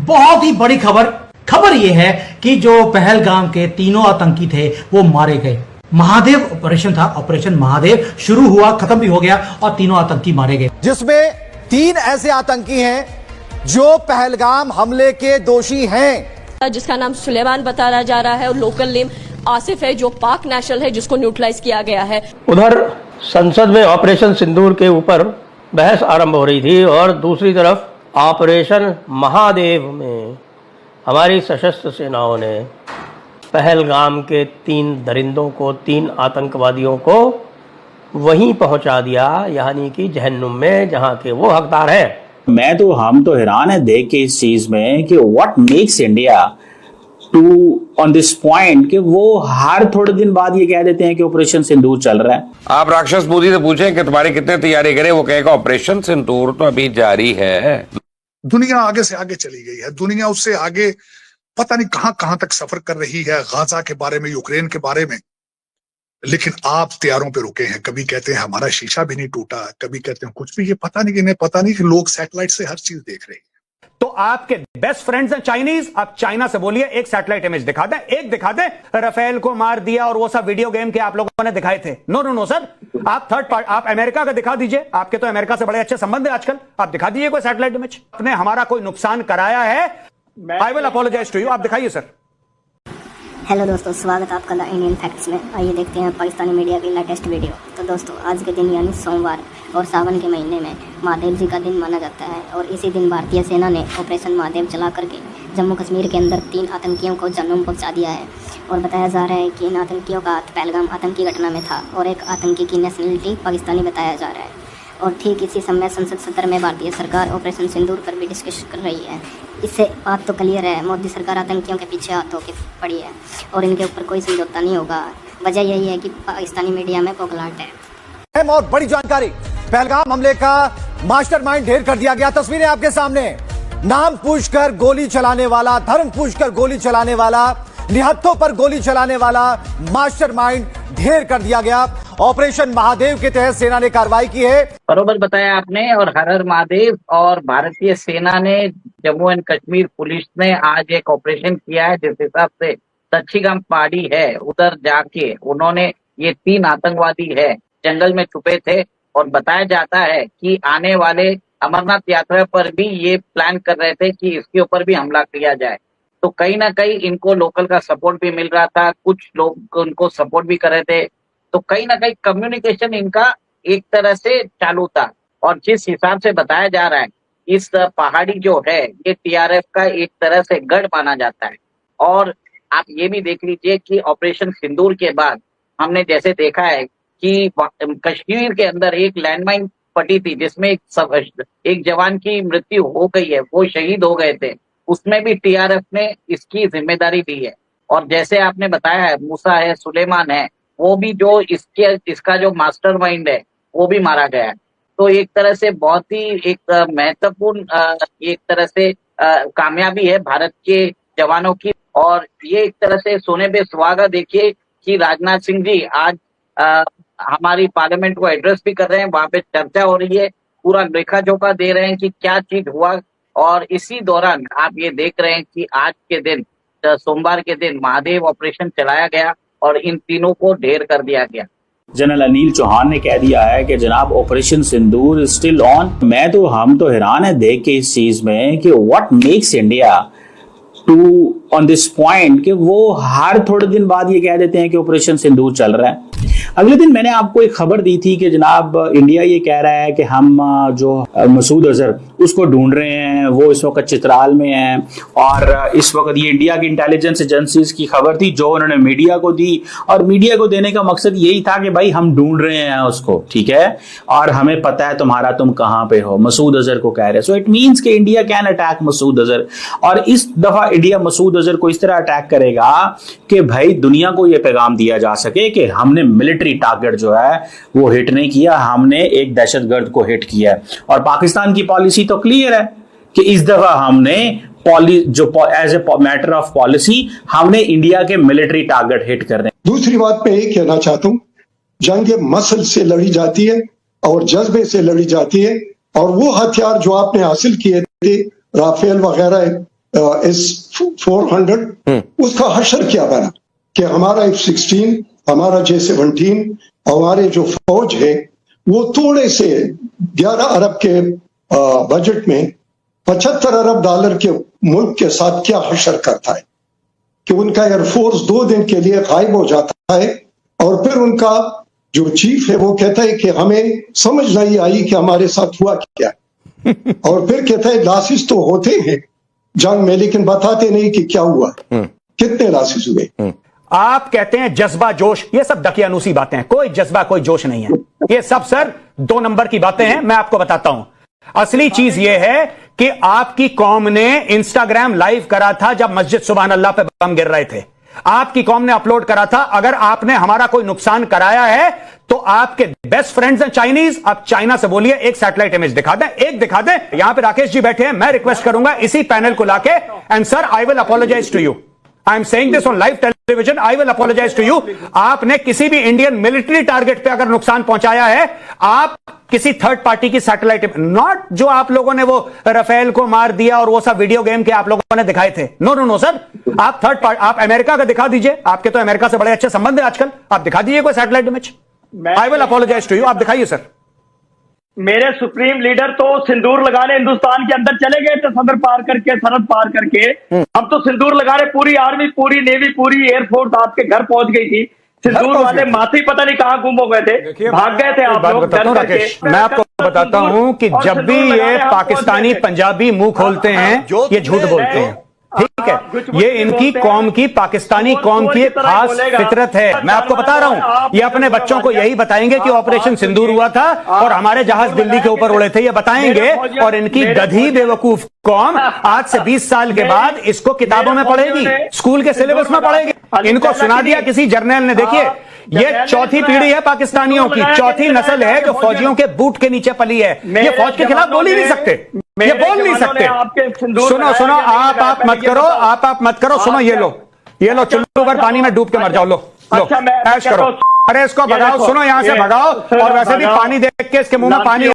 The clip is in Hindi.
बहुत ही बड़ी खबर यह है कि जो पहलगाम के तीनों आतंकी थे वो मारे गए। महादेव ऑपरेशन था, ऑपरेशन महादेव शुरू हुआ, खत्म भी हो गया और तीनों आतंकी मारे गए, जिसमें 3 ऐसे आतंकी हैं जो पहलगाम हमले के दोषी हैं, जिसका नाम सुलेमान बताया जा रहा है और लोकल नेम आसिफ है जो पाक नेशनल है, जिसको न्यूट्रलाइज किया गया है। उधर संसद में ऑपरेशन सिंदूर के ऊपर बहस आरंभ हो रही थी और दूसरी तरफ ऑपरेशन महादेव में हमारी सशस्त्र सेनाओं ने पहलगाम के 3 दरिंदों को, 3 आतंकवादियों को वहीं पहुंचा दिया, यानी कि जहन्नुम में, जहां के वो हकदार हैं। हम तो हैरान है देख के इस चीज में कि what makes India to on this point कि वो हर थोड़े दिन बाद ये कह देते हैं कि ऑपरेशन सिंदूर चल रहा है। आप राक्षस मोदी से पूछें कि तुम्हारी कितने तैयारी करे, वो कहेगा ऑपरेशन सिंदूर तो अभी जारी है। दुनिया आगे से आगे चली गई है, दुनिया उससे आगे पता नहीं कहां तक सफर कर रही है, गाजा के बारे में, यूक्रेन के बारे में, लेकिन आप तैयारों पे रुके हैं। कभी कहते हैं हमारा शीशा भी नहीं टूटा, कभी कहते हैं कुछ भी, ये पता नहीं इन्हें पता नहीं कि लोग सैटेलाइट से हर चीज देख रहे हैं। तो आपके बेस्ट फ्रेंड्स हैं चाइनीज, आप चाइना से बोलिए एक सैटेलाइट इमेज दिखा दें, एक दिखा दें राफेल को मार दिया और वो सब वीडियो गेम के आप लोगों ने दिखाए थे। नो सर, आप थर्ड पार्ट, आप अमेरिका का दिखा दीजिए, आपके तो अमेरिका से बड़े अच्छे संबंध है आजकल, आप दिखा दीजिए कोई सैटेलाइट इमेज। आपने हमारा कोई नुकसान कराया है, I will apologise to you, आप दिखाइए सर। हेलो दोस्तों, स्वागत है आपका द इंडियन फैक्ट्स में। आइए देखते हैं पाकिस्तानी मीडिया की लेटेस्ट वीडियो। तो दोस्तों, आज के दिन यानी सोमवार और सावन के महीने में महादेव जी का दिन माना जाता है और इसी दिन भारतीय सेना ने ऑपरेशन महादेव चला करके जम्मू कश्मीर के अंदर 3 आतंकियों को जन्म पहुंचा दिया है। और बताया जा रहा है कि इन आतंकियों का हाथ पहलगाम आतंकी घटना में था और एक आतंकी की नेशनलिटी पाकिस्तानी बताया जा रहा है। और ठीक इसी समय संसद सत्र में भारतीय सरकार ऑपरेशन सिंदूर पर भी डिस्कस कर रही है। इससे बात तो क्लियर है, मोदी सरकार आतंकियों के पीछे हाथ होकर पड़ी है और इनके ऊपर कोई समझौता नहीं होगा। वजह यही है कि पाकिस्तानी मीडिया में पोखलाहट है। और बड़ी जानकारी, पहलगाम हमले का मास्टरमाइंड ढेर कर दिया गया। तस्वीरें आपके सामने, नाम पूछकर गोली चलाने वाला, धर्म पूछकर गोली चलाने वाला, निहत्थों पर गोली चलाने वाला मास्टरमाइंड ढेर कर दिया गया। ऑपरेशन महादेव के तहत सेना ने कार्रवाई की है। बरोबर बताया आपने। और हर हर महादेव और भारतीय सेना ने, जम्मू एंड कश्मीर पुलिस ने आज एक ऑपरेशन किया है, जिस हिसाब से दच्छीगाम पहाड़ी है उधर जाके उन्होंने, ये 3 आतंकवादी है जंगल में छुपे थे और बताया जाता है कि आने वाले अमरनाथ यात्रा पर भी ये प्लान कर रहे थे कि इसके ऊपर भी हमला किया जाए। तो कहीं ना कहीं इनको लोकल का सपोर्ट भी मिल रहा था, कुछ लोग उनको सपोर्ट भी कर रहे थे, तो कहीं ना कहीं कम्युनिकेशन इनका एक तरह से चालू था। और जिस हिसाब से बताया जा रहा है, इस पहाड़ी जो है ये टीआरएफ का एक तरह से गढ़ माना जाता है। और आप ये भी देख लीजिए कि ऑपरेशन सिंदूर के बाद हमने जैसे देखा है कि कश्मीर के अंदर एक लैंडमाइन फटी थी, जिसमें एक जवान की मृत्यु हो गई है, वो शहीद हो गए थे, उसमें भी टीआरएफ ने इसकी जिम्मेदारी ली है। और जैसे आपने बताया है, मूसा है, सुलेमान है, वो भी जो इसका जो मास्टरमाइंड है वो भी मारा गया है। तो एक तरह से बहुत ही एक महत्वपूर्ण एक तरह से कामयाबी है भारत के जवानों की। और ये एक तरह से सोने पे सुहागा देखिए कि राजनाथ सिंह जी आज हमारी पार्लियामेंट को एड्रेस भी कर रहे हैं, वहां पे चर्चा हो रही है, पूरा लेखा जोखा दे रहे हैं कि क्या चीज हुआ। और इसी दौरान आप ये देख रहे हैं कि आज के दिन, सोमवार के दिन, महादेव ऑपरेशन चलाया गया और इन तीनों को ढेर कर दिया गया। जनरल अनिल चौहान ने कह दिया है कि जनाब ऑपरेशन सिंदूर स्टिल ऑन। हम तो हैरान है देख के इस चीज में कि what makes India to on this point कि वो हर थोड़े दिन बाद ये कह देते हैं कि ऑपरेशन सिंदूर चल रहा है। अगले दिन मैंने आपको एक खबर दी थी कि जनाब इंडिया ये कह रहा है कि हम जो मसूद अजहर उसको ढूंढ रहे हैं, वो इस वक्त चित्राल में है। और इस वक्त ये इंडिया की इंटेलिजेंस एजेंसीज की खबर थी जो उन्होंने मीडिया को दी, और मीडिया को देने का मकसद यही था कि भाई हम ढूंढ रहे हैं उसको, ठीक है, और हमें पता है तुम्हारा, तुम कहां पे हो, मसूद अजहर को कह रहे हैं। सो इट मींस कि India can attack Masood Azhar. और इस दफा इंडिया मसूद अजहर को इस तरह अटैक करेगा कि भाई दुनिया को यह पैगाम दिया जा सके कि हमने मिलिट्री टारगेट जो है वो हिट नहीं किया, हमने एक दहशतगर्द को हिट किया है। और पाकिस्तान की पॉलिसी तो क्लियर है कि इस दफा हमने as a matter of policy हमने इंडिया के मिलिट्री टारगेट हिट कर रहे हैं। दूसरी बात मैं ये कहना चाहता हूं, जंग मसल से लड़ी जाती है और जज्बे से लड़ी जाती है, और वो हथियार जो आपने हासिल किए थे, राफेल वगैरह S-400 उसका हशर क्या बना कि हमारा F-16, हमारा J-17, हमारे जो फौज है वो थोड़े से 11 अरब के बजट में 75 अरब डॉलर के मुल्क के साथ क्या हशर करता है कि उनका एयरफोर्स 2 दिन के लिए गायब हो जाता है और फिर उनका जो चीफ है वो कहता है कि हमें समझ नहीं आई कि हमारे साथ हुआ क्या और फिर कहता है लॉसेस तो होते हैं जंग में लेकिन बताते नहीं कि क्या हुआ, कितने लॉसेस हुए। आप कहते हैं जज्बा जोश, ये सब दकियानूसी बातें हैं, कोई जज्बा कोई जोश नहीं है, ये सब सर 2 नंबर की बातें हैं। मैं आपको बताता हूं, असली चीज ये है कि आपकी कौम ने इंस्टाग्राम लाइव करा था जब मस्जिद सुभान अल्लाह पे बम गिर रहे थे, आपकी कौम ने अपलोड करा था। अगर आपने हमारा कोई नुकसान कराया है तो आपके बेस्ट फ्रेंड्स हैं चाइनीज, आप चाइना से बोलिए एक सैटेलाइट इमेज दिखा दें, एक दिखा दें। यहां पे राकेश जी बैठे हैं, मैं रिक्वेस्ट करूंगा इसी पैनल को लाके, and sir I will apologise to you, I am saying this on live television, I will apologise to you. आपने किसी भी इंडियन मिलिट्री टारगेट पे अगर नुकसान पहुंचाया है, आप किसी थर्ड पार्टी की सैटेलाइट, नॉट जो आप लोगों ने वो राफेल को मार दिया और वो सब वीडियो गेम के आप लोगों ने दिखाए थे, नो नो नो सर, आप थर्ड पार्टी, आप अमेरिका का दिखा दीजिए, आपके तो अमेरिका से बड़े अच्छे संबंध है आजकल, आप दिखा दीजिए कोई satellite image, I will apologise to you, आप दिखाइए सर। मेरे सुप्रीम लीडर तो सिंदूर लगाने हिंदुस्तान के अंदर चले गए थे, सदर पार करके, सरहद पार करके। हम तो सिंदूर लगाने, पूरी आर्मी, पूरी नेवी, पूरी एयरफोर्स आपके घर पहुंच गई थी। सिंदूर वाले माथे पता नहीं कहाँ गुम हो गए थे, भाग गए थे आप लोग डर करके। मैं आपको बताता हूं कि जब भी ये पाकिस्तानी पंजाबी मुंह खोलते हैं ये झूठ बोलते हैं, ठीक है, ये इनकी कौम की, पाकिस्तानी कौम की एक खास फितरत है। मैं आपको बता रहा हूं, ये अपने बच्चों को यही बताएंगे कि ऑपरेशन सिंदूर हुआ था और हमारे जहाज दिल्ली के ऊपर उड़े थे, ये बताएंगे। और इनकी गधी बेवकूफ कौम आज से 20 साल के बाद इसको किताबों में पढ़ेगी, स्कूल के सिलेबस में पढ़ेगी। इनको सुना दिया किसी जर्नल ने, देखिए ये चौथी पीढ़ी है पाकिस्तानियों की, चौथी नस्ल है जो फौजियों के बूट के नीचे पली है। ये फौज के खिलाफ बोल ही नहीं सकते, ये बोल नहीं सकते। सुनो सुनो, आप मत करो, आप मत करो, सुनो, ये लो चुल्लू पर पानी में डूब के मर जाओ, लो ऐश करो, अरे इसको भगाओ, सुनो यहां से भगाओ। और वैसे भी पानी देख के इसके मुंह में पानी